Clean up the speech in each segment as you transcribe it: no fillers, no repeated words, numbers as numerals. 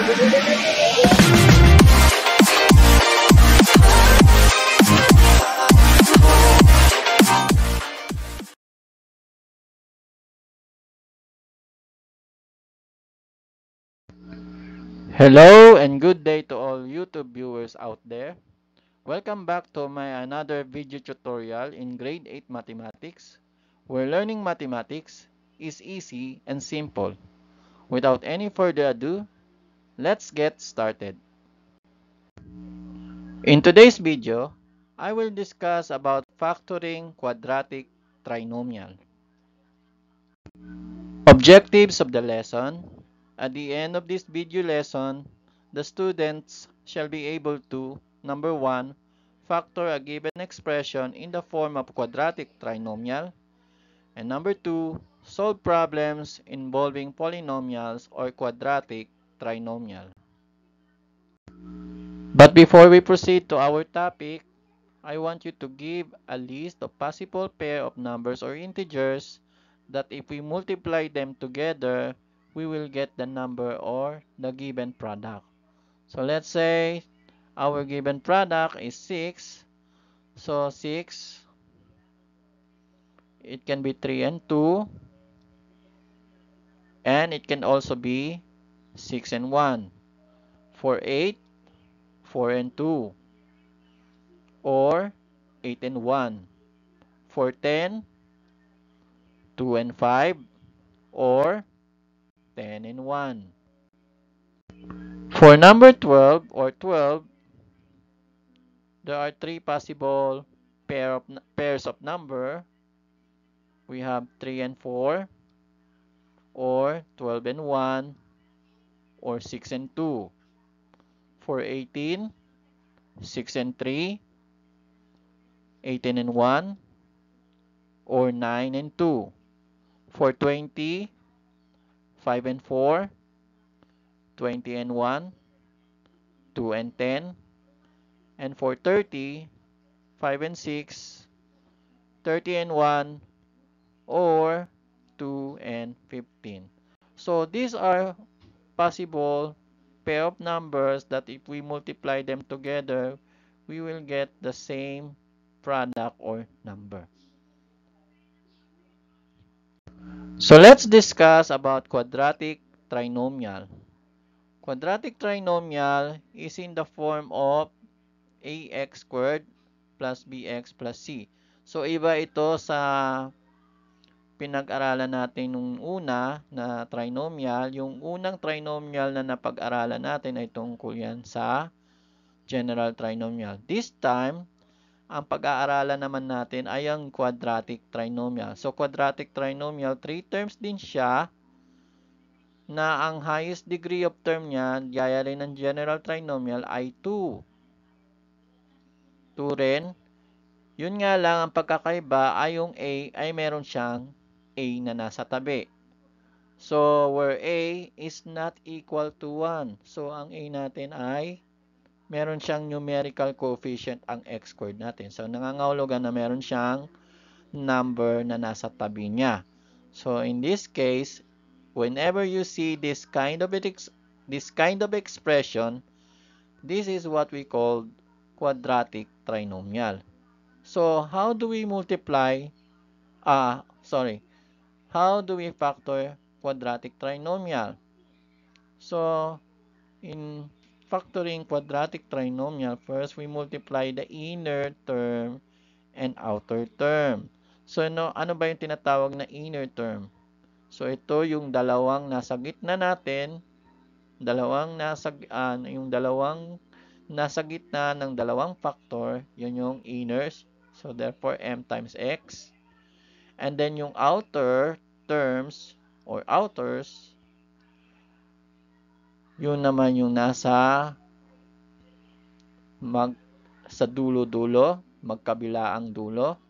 Hello and good day to all YouTube viewers out there. Welcome back to my another video tutorial in grade 8 mathematics, where learning mathematics is easy and simple. Without any further ado, let's get started. In today's video, I will discuss about factoring quadratic trinomial. Objectives of the lesson. At the end of this video lesson, the students shall be able to, number 1, factor a given expression in the form of quadratic trinomial, and number 2, solve problems involving polynomials or quadratic trinomial. But before we proceed to our topic, I want you to give a list of possible pair of numbers or integers that if we multiply them together, we will get the number or the given product. So let's say our given product is 6. So 6, it can be 3 and 2, and it can also be 6 and 1. For 8, 4 and 2, or 8 and 1. For 10, 2 and 5, or 10 and 1. For number 12 or 12, there are three possible pairs of number. We have 3 and 4, or 12 and 1, or 6 and 2. For 18, 6 and 3, 18 and 1, or 9 and 2. For 20, 5 and 4, 20 and 1, 2 and 10. And for 30, 5 and 6, 30 and 1, or 2 and 15. So these are possible pair of numbers that if we multiply them together, we will get the same product or number. So let's discuss about quadratic trinomial. Quadratic trinomial is in the form of ax squared plus bx plus c. So iba ito sa pinag-aralan natin nung una na trinomial. Yung unang trinomial na napag-aralan natin ay tungkol yan sa general trinomial. This time, ang pag-aaralan naman natin ay ang quadratic trinomial. So quadratic trinomial, 3 terms din siya na ang highest degree of term niya, gaya rin ng general trinomial, ay 2. 2 rin. Yun nga lang, ang pagkakaiba ay yung A ay meron siyang A na nasa tabi. So, where A is not equal to 1. So, ang A natin ay meron siyang numerical coefficient ang x squared natin. So, nangangahulugan na meron siyang number na nasa tabi niya. So, in this case, whenever you see this kind of expression, this is what we call quadratic trinomial. So, how do we multiply, how do we factor quadratic trinomial? So, in factoring quadratic trinomial, first we multiply the inner term and outer term. So, ano ba yung tinatawag na inner term? So, ito yung dalawang nasa gitna natin, yung dalawang nasa gitna ng dalawang factor, yun yung inners. So, therefore, m times x. And then, yung outer terms or outers, yun naman yung nasa sa dulo-dulo, magkabilaang dulo.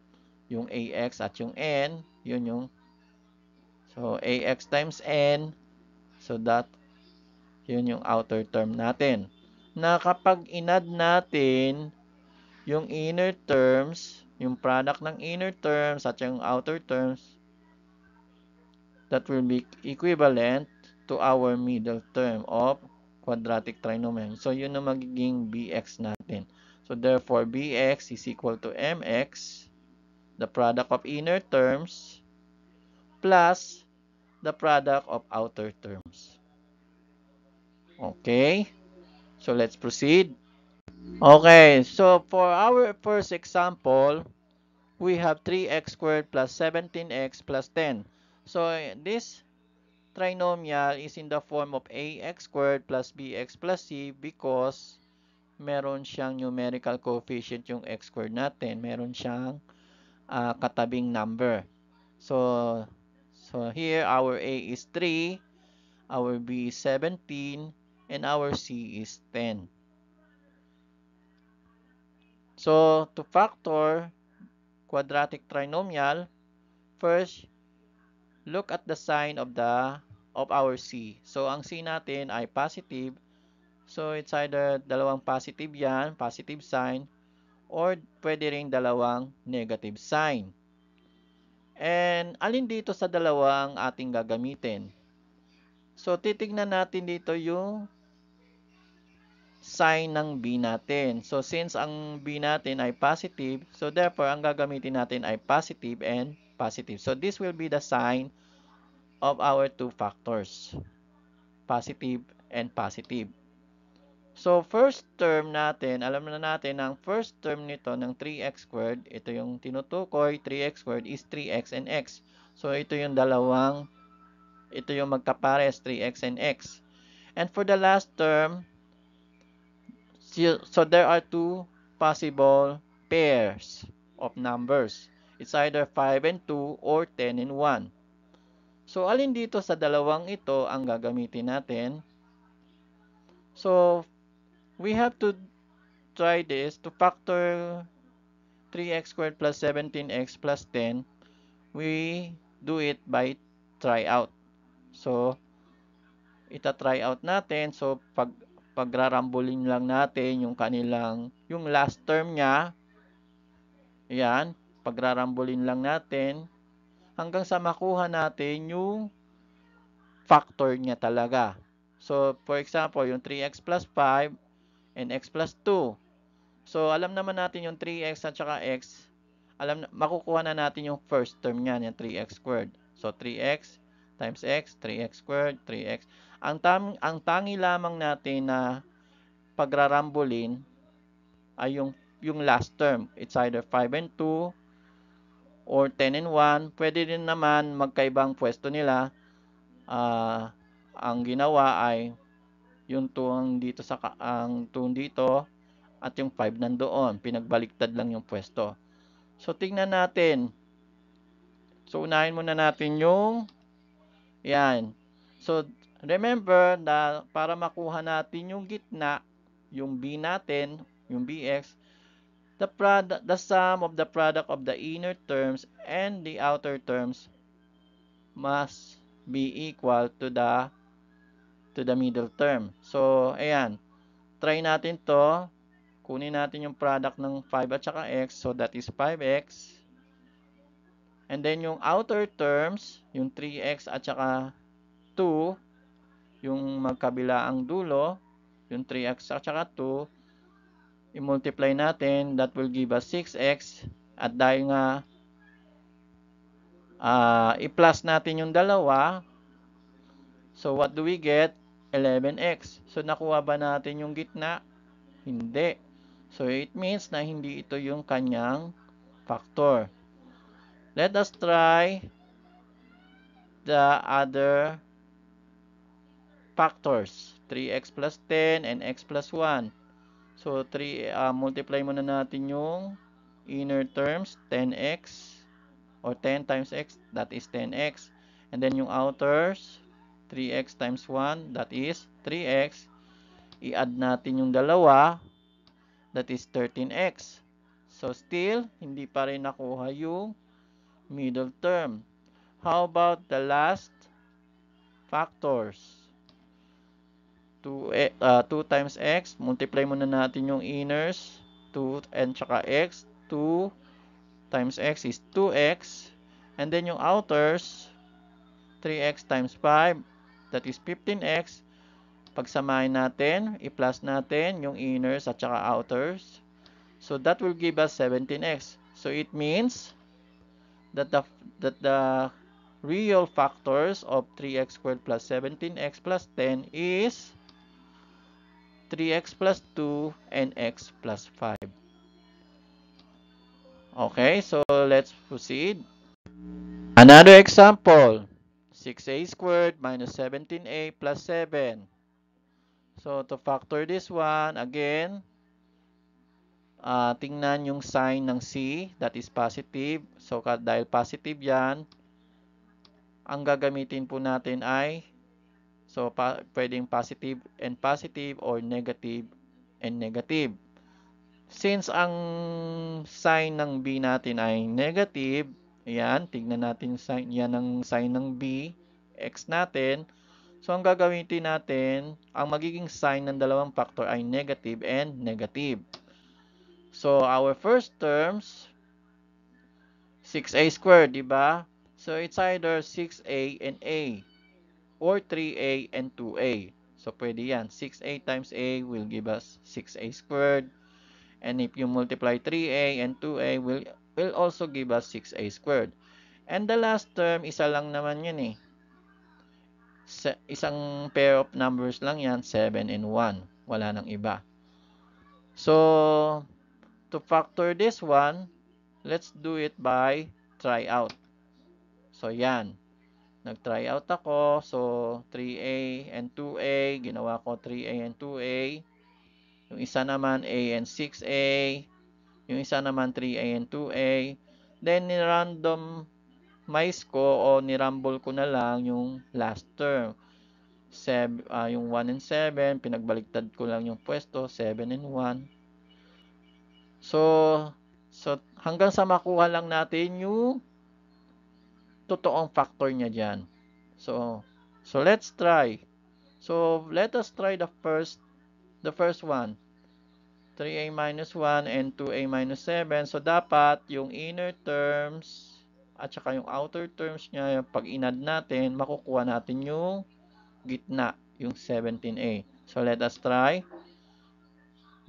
Yung ax at yung n, yun yung, so, ax times n, so that, yun yung outer term natin. Na kapag inad natin yung inner terms, yung product ng inner terms at yung outer terms, that will be equivalent to our middle term of quadratic trinomial. So, yun ang magiging bx natin. So, therefore, bx is equal to mx, the product of inner terms, plus the product of outer terms. Okay? So, let's proceed. Okay, so for our first example, we have 3x squared plus 17x plus 10. So, this trinomial is in the form of ax squared plus bx plus c because meron siyang numerical coefficient yung x squared natin. Meron siyang katabing number. So here our a is 3, our b is 17, and our c is 10. So to factor quadratic trinomial, first look at the sign of our c. So ang c natin ay positive. So it's either dalawang positive yan, positive sign, or pwede ring dalawang negative sign. And alin dito sa dalawang ating gagamitin? So titignan natin dito yung sign ng b natin. So since ang b natin ay positive, so therefore ang gagamitin natin ay positive and positive. So this will be the sign of our two factors, positive and positive. So, first term natin, alam na natin ang first term nito ng 3x squared, ito yung tinutukoy, 3x squared is 3x and x. So, ito yung magkapares, 3x and x. And for the last term, so there are two possible pairs of numbers. It's either 5 and 2 or 10 and 1. So, alin dito sa dalawang ito ang gagamitin natin? So, we have to try this to factor 3x squared plus 17x plus 10. We do it by try out. So, ita-try out natin. So, pagrarambulin lang natin yung last term niya. Yan, pagrarambulin lang natin hanggang sa makuha natin yung factor niya talaga. So, for example, yung 3x plus 5 and x plus 2. So, alam naman natin yung 3x at saka x. Makukuha na natin yung first term niyan, yung 3x squared. So, 3x times x, 3x squared, 3x. Ang tangi lamang natin na pagrarambulin ay yung last term. It's either 5 and 2 or 10 and 1. Pwede din naman magkaibang pwesto nila. Ang ginawa ay yung 2 dito ang 2 dito at yung 5 nandoon. Pinagbaliktad lang yung pwesto. So, tingnan natin. So, unahin muna natin yung yan. So, remember na para makuha natin yung gitna, yung b natin, yung bx, the sum of the product of the inner terms and the outer terms must be equal to the middle term. So, ayan. Try natin to. Kunin natin yung product ng 5 at saka x. So, that is 5x. And then, yung outer terms, yung 3x at saka 2, yung magkabilaang dulo, yung 3x at saka 2, i-multiply natin. That will give us 6x. At dahil nga, i-plus natin yung dalawa. So, what do we get? 11x. So, nakuha ba natin yung gitna? Hindi. So, it means na hindi ito yung kanyang factor. Let us try the other factors. 3x plus 10 and x plus 1. So, multiply muna natin yung inner terms, 10x or 10 times x, that is 10x. And then yung outers, 3x times 1, that is 3x. I-add natin yung dalawa, that is 13x. So, still, hindi pa rin nakuha yung middle term. How about the last factors? 2 times x, multiply muna natin yung inners, 2 and saka x, 2 times x is 2x, and then yung outers, 3x times 5, that is 15x, pagsamahin natin, i-plus natin yung inners at saka outers. So that will give us 17x. So it means that the real factors of 3x squared plus 17x plus 10 is 3x plus 2 and x plus 5. Okay, so let's proceed. Another example, 6a squared minus 17a plus 7. So to factor this one, again, tingnan yung sign ng C, that is positive. So dahil positive yan, ang gagamitin po natin ay, so pwedeng positive and positive or negative and negative. Since ang sign ng B natin ay negative, ayan, tignan natin yan ang sign ng B, x natin. So ang gagamitin natin, ang magiging sign ng dalawang factor ay negative and negative. So our first terms, 6a squared, di ba? So it's either 6a and a or 3a and 2a. So pwede yan. 6a times a will give us 6a squared. And if you multiply 3a and 2a will also give us 6a squared. And the last term, isa lang naman yan eh. Isang pair of numbers lang yan, 7 and 1. Wala nang iba. So, to factor this one, let's do it by try out. So, yan. Nag-try out ako. So, 3a and 2a. Ginawa ko 3a and 2a. Yung isa naman a and 6a. Yung isa naman 3a and 2a. Then, ni-randomize ko o nirumble ko na lang yung last term. Yung 1 and 7, pinagbaliktad ko lang yung pwesto, 7 and 1. So hanggang sa makuha lang natin yung totoong factor niya dyan. So let's try. So, let us try the first one. 3a minus 1 and 2a minus 7. So, dapat yung inner terms at saka yung outer terms niya, pag inad natin, makukuha natin yung gitna, yung 17a. So, let us try.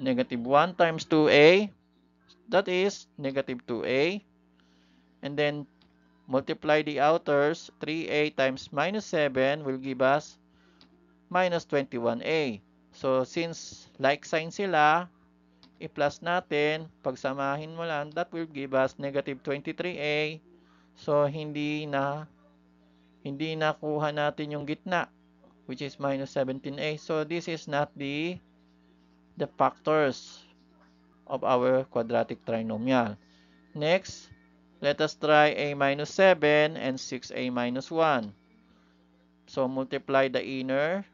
Negative 1 times 2a, that is negative 2a. And then, multiply the outers. 3a times minus 7 will give us minus 21a. So, since like sign sila, i-plus natin, pagsamahin mo lang, that will give us negative 23a. So, hindi nakuha natin yung gitna, which is minus 17a. So, this is not the factors of our quadratic trinomial. Next, let us try a minus 7 and 6a minus 1. So, multiply the inner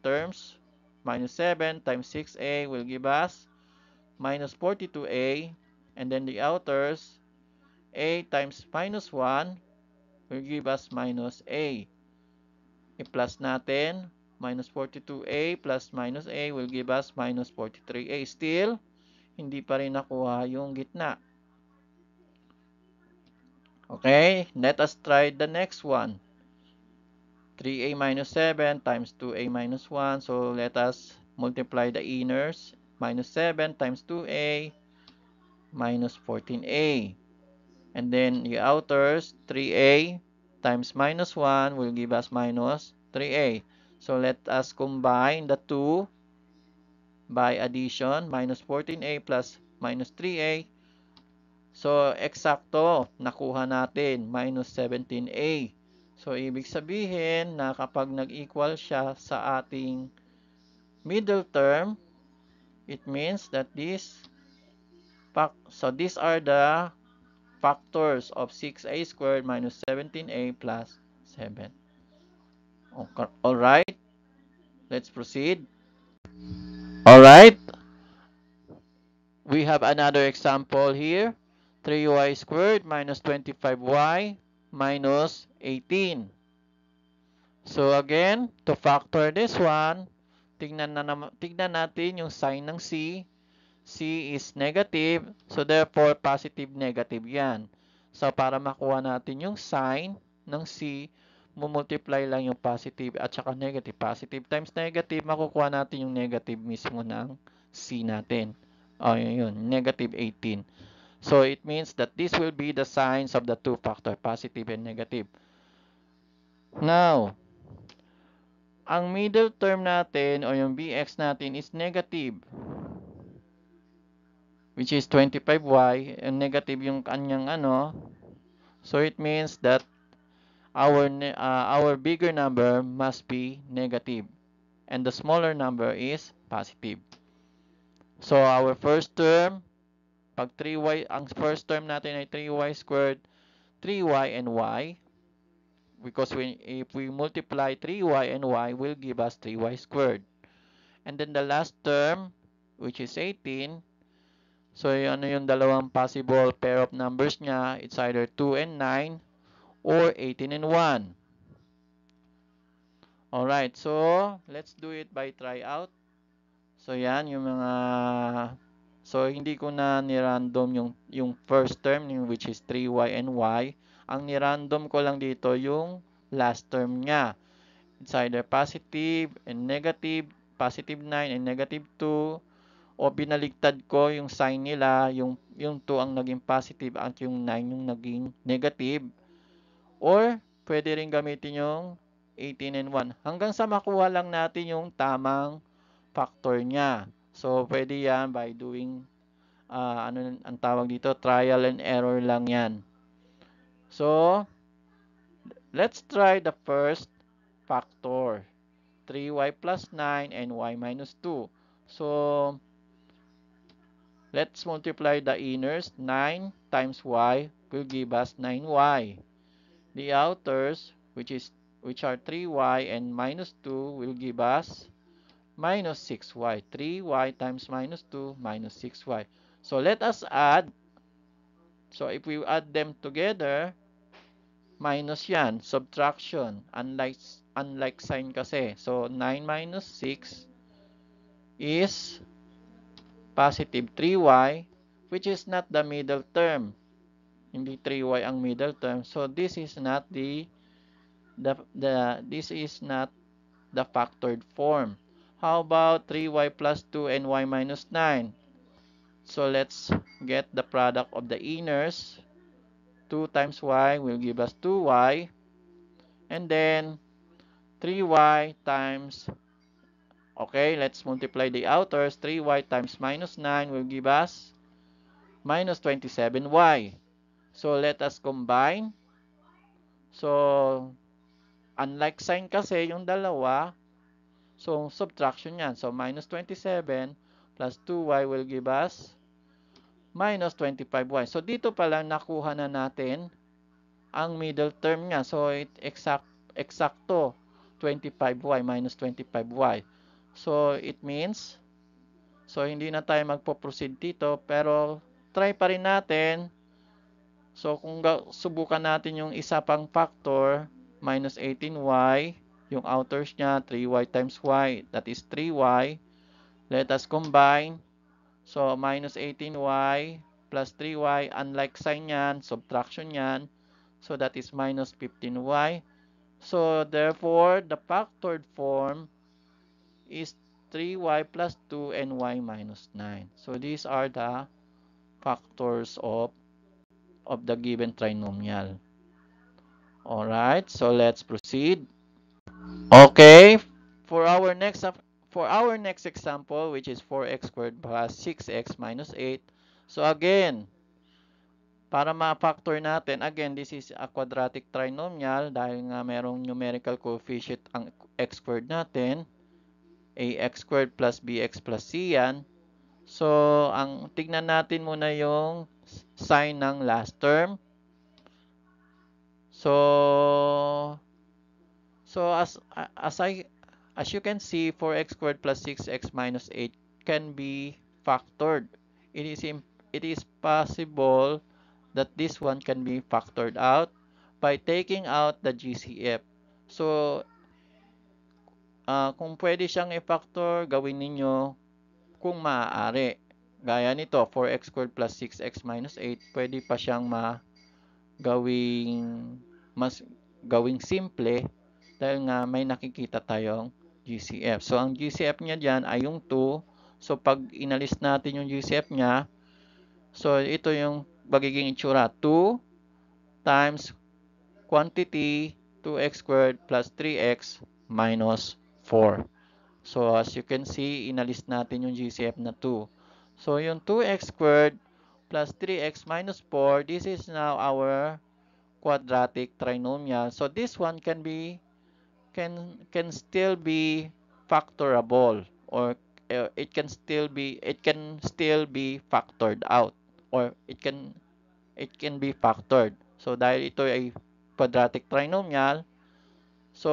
terms. Minus 7 times 6a will give us minus 42a. And then the outers, a times minus 1 will give us minus a. I-plus natin. Minus 42a plus minus a will give us minus 43a. Still, hindi pa rin nakuha yung gitna. Okay, let us try the next one. 3a minus 7 times 2a minus 1. So, let us multiply the inners. Minus 7 times 2a minus 14a. And then, the outers, 3a times minus 1 will give us minus 3a. So, let us combine the two by addition. Minus 14a plus minus 3a. So, eksakto, nakuha natin, minus 17a. So, ibig sabihin na kapag nag-equal siya sa ating middle term, it means that these are the factors of 6a squared minus 17a plus 7. Okay. Alright, let's proceed. Alright, we have another example here. 3y squared minus 25y minus 18. So again, to factor this one, tignan natin yung sign ng C. C is negative, so therefore positive negative yan. So para makuha natin yung sign ng C, multiply lang yung positive at saka negative. Positive times negative, makukuha natin yung negative mismo ng C natin. O, yun, negative 18. So, it means that this will be the signs of the two factor, positive and negative. Now, ang middle term natin o yung bx natin is negative, which is 25y, and negative yung kanyang ano. So, it means that our bigger number must be negative and the smaller number is positive. So, our first term, pag 3y, ang first term natin ay 3y squared, 3y and y. Because if we multiply 3y and y, will give us 3y squared. And then the last term, which is 18. So, ano yung dalawang possible pair of numbers niya? It's either 2 and 9 or 18 and 1. Alright, so let's do it by try out. So, yan yung mga... So, hindi ko na nirandom yung first term, which is 3y and y. Ang nirandom ko lang dito yung last term niya. It's either positive and negative, positive 9 and negative 2, o binaligtad ko yung sign nila, yung 2 ang naging positive at yung 9 yung naging negative. Or, pwede rin gamitin yung 18 and 1 hanggang sa makuha lang natin yung tamang factor niya. So, pwede yan by doing, ano ang tawag dito, trial and error lang yan. So, let's try the first factor. 3y plus 9 and y minus 2. So, let's multiply the inners. 9 times y will give us 9y. The outers, which are 3y and minus 2, will give us minus 6y. 3y times minus 2 minus 6y. So, let us add. So, if we add them together, minus yan. Subtraction. Unlike sign kasi. So, 9 minus 6 is positive 3y, which is not the middle term. Hindi 3y ang middle term. So, this is not this is not the factored form. How about 3y plus 2 and y minus 9? So, let's get the product of the inners. 2 times y will give us 2y. And then, 3y times, okay, let's multiply the outers. 3y times minus 9 will give us minus 27y. So, let us combine. So, unlike sign kasi yung dalawa, so, subtraction yan. So, minus 27 plus 2y will give us minus 25y. So, dito pala nakuha na natin ang middle term niya. So, eksakto 25y minus 25y. So, it means, so, hindi na tayo magpo-proceed dito, pero try pa rin natin. So, kung subukan natin yung isa pang factor, minus 18y, yung outers niya, 3y times y, that is 3y. Let us combine. So, minus 18y plus 3y, unlike sign yan, subtraction yan. So, that is minus 15y. So, therefore, the factored form is 3y plus 2 and y minus 9. So, these are the factors of the given trinomial. Alright, so let's proceed. Okay, for our next example, which is 4x squared plus 6x minus 8. So again, para ma-factor natin, again, this is a quadratic trinomial dahil nga merong numerical coefficient ang x squared natin. Ax squared plus bx plus c yan. So, tignan natin muna yung sign ng last term. So as you can see, 4x squared plus 6x minus 8 can be factored. It is possible that this one can be factored out by taking out the GCF. So, kung pwede siyang i-factor, gawin ninyo kung maaari. Gaya nito, 4x squared plus 6x minus 8, pwede pa siyang gawing simple dahil nga may nakikita tayong GCF. So, ang GCF niya dyan ay yung 2. So, pag inalis natin yung GCF niya, so ito yung magiging itsura. 2 times quantity 2x squared plus 3x minus 4. So, as you can see, inalis natin yung GCF na 2. So, yung 2x squared plus 3x minus 4, this is now our quadratic trinomial. So, this one can still be factorable, or it can still be factored out, or it can be factored. So, dahil ito ay quadratic trinomial, so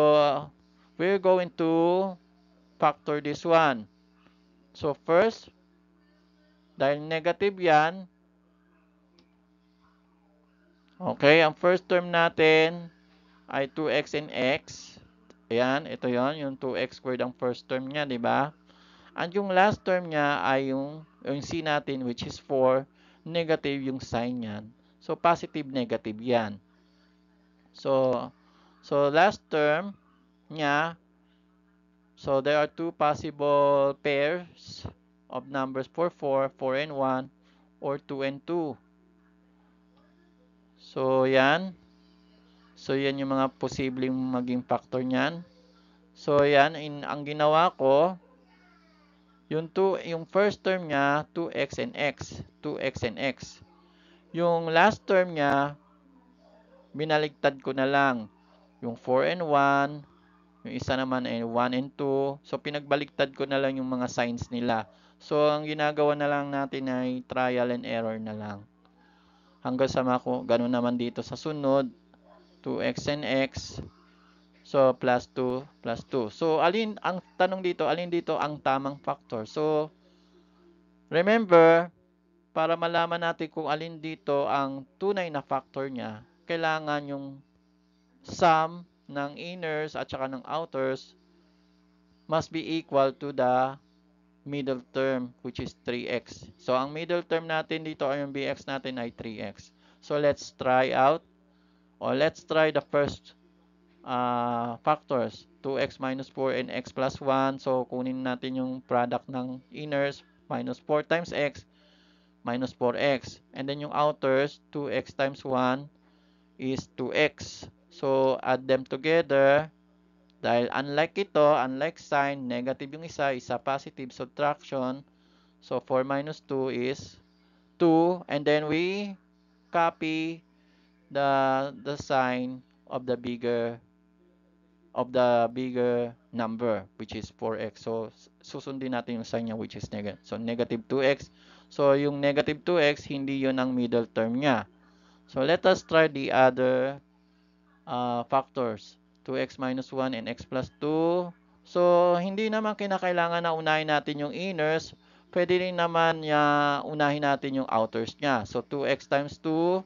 we're going to factor this one. So, first, dahil negative yan, okay, ang first term natin ay 2x and x. Ayan, ito yon, yung 2x squared ang first term niya, di ba? And yung last term niya ay yung c natin, which is 4, negative yung sign niyan. So, positive, negative yan. So last term niya, so there are two possible pairs of numbers for 4, 4 and 1, or 2 and 2. So, yan. So, yan yung mga posibleng maging factor niyan. So, yan. Ang ginawa ko, yung first term niya, 2x and x. 2x and x. Yung last term niya, binaligtad ko na lang. Yung 4 and 1, yung isa naman ay 1 and 2. So, pinagbaliktad ko na lang yung mga signs nila. So, ang ginagawa na lang natin ay trial and error na lang. Hanggang sa ganun naman dito sa sunod, 2x and x. So, plus 2, plus 2. So, ang tanong dito, alin dito ang tamang factor? So, remember, para malaman natin kung alin dito ang tunay na factor niya, kailangan yung sum ng inners at saka ng outers must be equal to the middle term, which is 3x. So, ang middle term natin dito ay yung bx natin ay 3x. So, let's try the first factors, 2x minus 4 and x plus 1. So, kunin natin yung product ng inners, minus 4 times x, minus 4x. And then yung outers, 2x times 1 is 2x. So, add them together. Dahil unlike sign, negative yung isa positive, subtraction. So, 4 minus 2 is 2. And then we copy the sign of the bigger number, which is 4x. So, susundin natin yung sign niya, which is negative. So, negative 2x. So, yung negative 2x, hindi yun ang middle term niya. So, let us try the other factors. 2x minus 1 and x plus 2. So, hindi naman kinakailangan na unahin natin yung inners. Pwede rin naman unahin natin yung outers niya. So, 2x times 2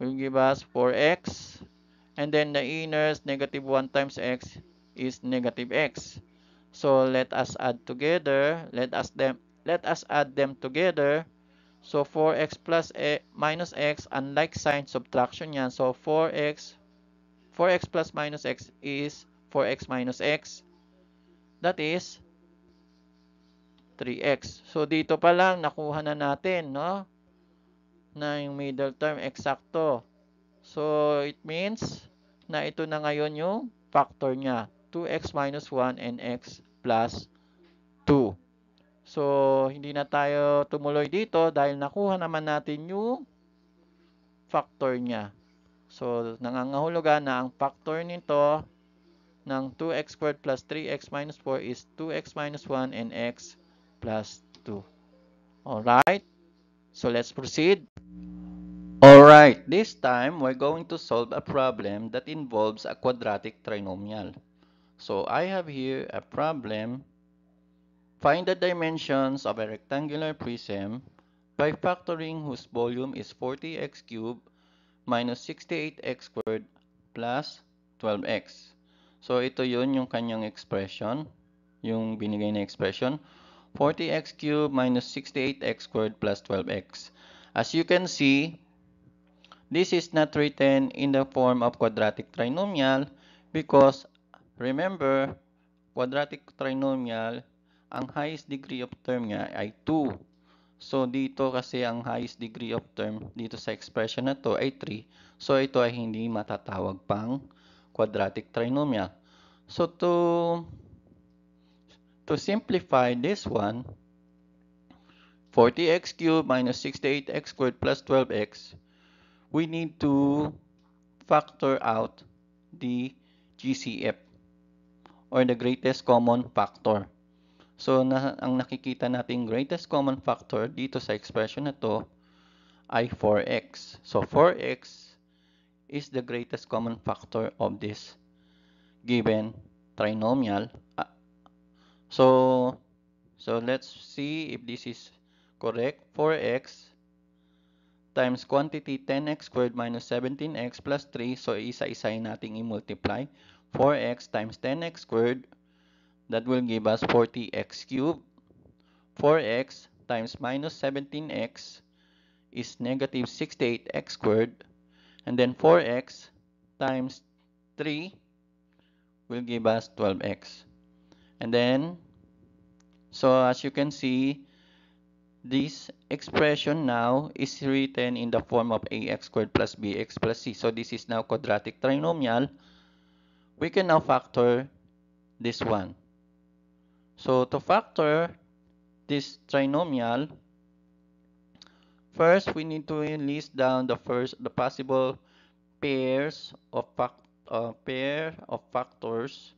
will give us 4x. And then the inners, negative 1 times x is negative x. So, let us add them together. So, 4x plus minus x, unlike sign, subtraction yan. So, 4x plus minus x is 4x minus x. That is 3x. So, dito pa lang, nakuha na natin, no? Na yung middle term, eksakto. So, it means na ito na ngayon yung factor niya. 2x minus 1 and x plus 2. So, hindi na tayo tumuloy dito dahil nakuha naman natin yung factor niya. So, nangangahulugan na ang factor nito ng 2x squared plus 3x minus 4 is 2x minus 1 and x plus 2. Alright? So, let's proceed. Alright, this time we're going to solve a problem that involves a quadratic trinomial. So, I have here a problem. Find the dimensions of a rectangular prism by factoring whose volume is 40x cubed minus 68x squared plus 12x. So, ito yun yung kanyang expression, yung binigay na expression, 40x cubed minus 68x squared plus 12x. As you can see, this is not written in the form of quadratic trinomial because remember, quadratic trinomial, ang highest degree of term niya ay 2. So, dito kasi ang highest degree of term dito sa expression na to ay 3. So, ito ay hindi matatawag pang quadratic trinomial. So, to simplify this one, 40x cubed minus 68x squared plus 12x, we need to factor out the GCF or the greatest common factor. So, ang nakikita nating greatest common factor dito sa expression na to ay 4x. So, 4x is the greatest common factor of this given trinomial. So let's see if this is correct. 4x times quantity 10x squared minus 17x plus 3. So, isa-isahin nating i-multiply. 4x times 10x squared, that will give us 40x cubed. 4x times minus 17x is negative 68x squared. And then 4x times 3 will give us 12x. And then, so as you can see, this expression now is written in the form of ax squared plus bx plus c. So this is now quadratic trinomial. We can now factor this one. So to factor this trinomial, first we need to list down the possible pairs of factors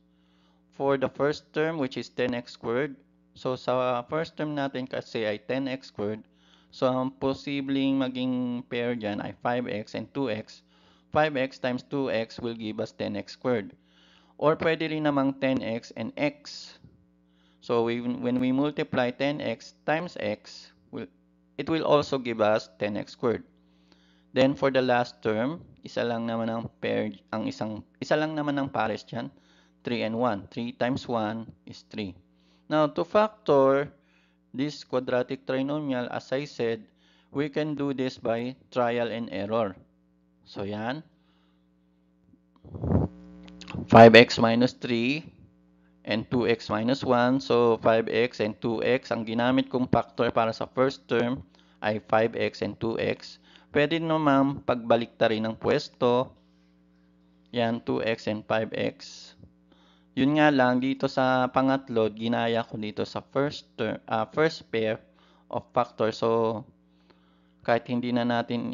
for the first term, which is 10x squared. So, sa first term natin kasi ay 10x squared. So, ang posibleng maging pair dyan ay 5x and 2x. 5x times 2x will give us 10x squared. Or pwede rin namang 10x and x. So, when we multiply 10x times x, it will also give us 10x squared. Then, for the last term, isa lang naman ang pair, isa lang naman ang pares dyan. 3 and 1. 3 times 1 is 3. Now, to factor this quadratic trinomial, as I said, we can do this by trial and error. So, yan. 5x minus 3 and 2x minus 1. So, 5x and 2x. Ang ginamit kong factor para sa first term ay 5x and 2x. Pwede naman pagbaliktarin ng pwesto. Yan, 2x and 5x. Yun nga lang, dito sa pangatlo, ginaya ko dito sa first pair of factors. So, kahit hindi na natin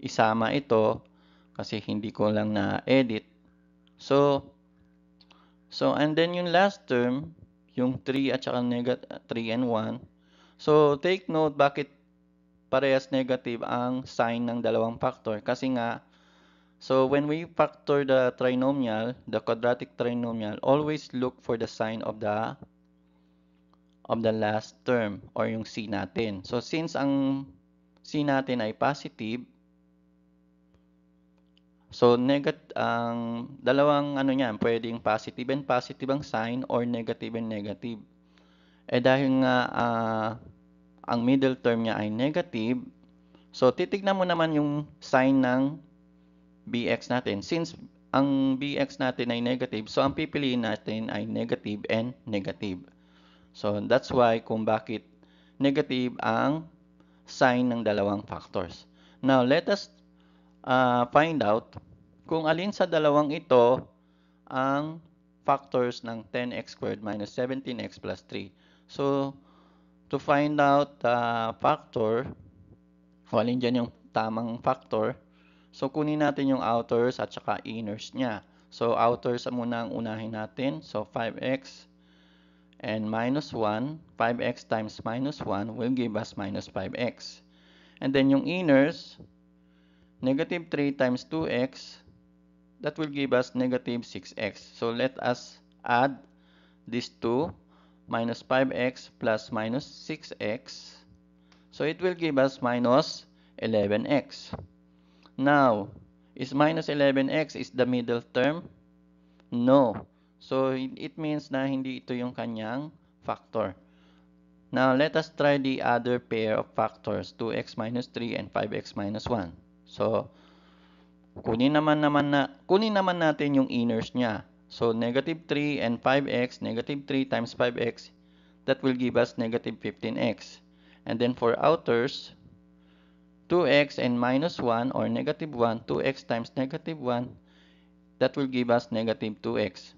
isama ito, kasi hindi ko lang na-edit. So, and then yung last term, yung 3 at saka 3 and 1. So, take note bakit parehas negative ang sign ng dalawang factor. Kasi nga, so when we factor the trinomial, the quadratic trinomial, always look for the sign of the last term or yung c natin. So since ang c natin ay positive, so ang dalawang ano niyan, pwedeng positive and positive ang sign or negative and negative. Eh dahil nga ang middle term niya ay negative, so titignan mo naman yung sign ng bx natin. Since ang bx natin ay negative, so ang pipiliin natin ay negative and negative. So that's why kung bakit negative ang sign ng dalawang factors. Now, let us find out kung alin sa dalawang ito ang factors ng 10x squared minus 17x plus 3. So, to find out the factor, kung alin dyan yung tamang factor, so, kunin natin yung outers at saka inners niya. So, outers muna ang unahin natin. So, 5x and minus 1. 5x times minus 1 will give us minus 5x. And then yung inners, negative 3 times 2x, that will give us negative 6x. So, let us add these two. Minus 5x plus minus 6x. So, it will give us minus 11x. Now, is minus 11x is the middle term? No. So, it means na hindi ito yung kanyang factor. Now, let us try the other pair of factors, 2x minus 3 and 5x minus 1. So, kunin naman natin yung inners niya. So, negative 3 and 5x, negative 3 times 5x, that will give us negative 15x. And then for outers, 2x and minus 1 or negative 1, 2x times negative 1, that will give us negative 2x.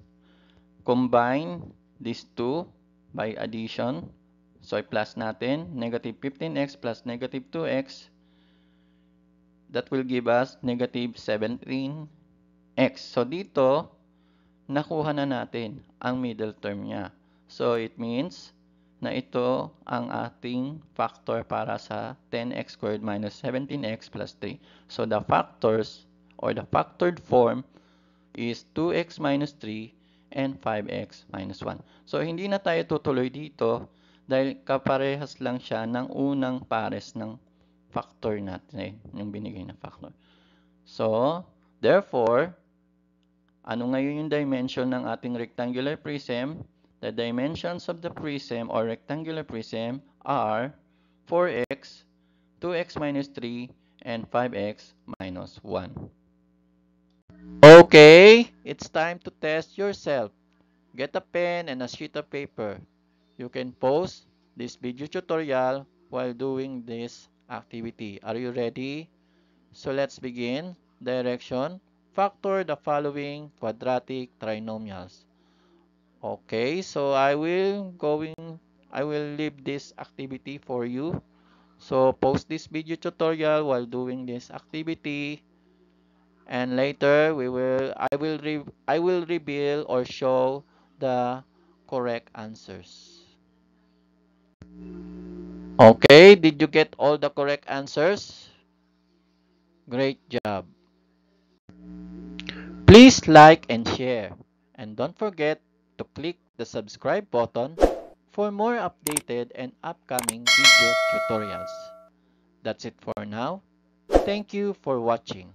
Combine these two by addition. So, i-plus natin, negative 15x plus negative 2x, that will give us negative 17x. So, dito, nakuha na natin ang middle term niya. So, it means na ito ang ating factor para sa 10x squared minus 17x plus 3. So, the factors or the factored form is 2x minus 3 and 5x minus 1. So, hindi na tayo tutuloy dito dahil kaparehas lang siya ng unang pares ng factor natin, yung binigay na factor. So, therefore, ano ngayon yung dimension ng ating rectangular prism? The dimensions of the prism or rectangular prism are 4x, 2x minus 3, and 5x minus 1. Okay, it's time to test yourself. Get a pen and a sheet of paper. You can pause this video tutorial while doing this activity. Are you ready? So let's begin. Direction. Factor the following quadratic trinomials. Okay, so I will leave this activity for you. So pause this video tutorial while doing this activity, and later I will reveal or show the correct answers. Okay, did you get all the correct answers? Great job. Please like and share, and don't forget to click the subscribe button for more updated and upcoming video tutorials. That's it for now. Thank you for watching.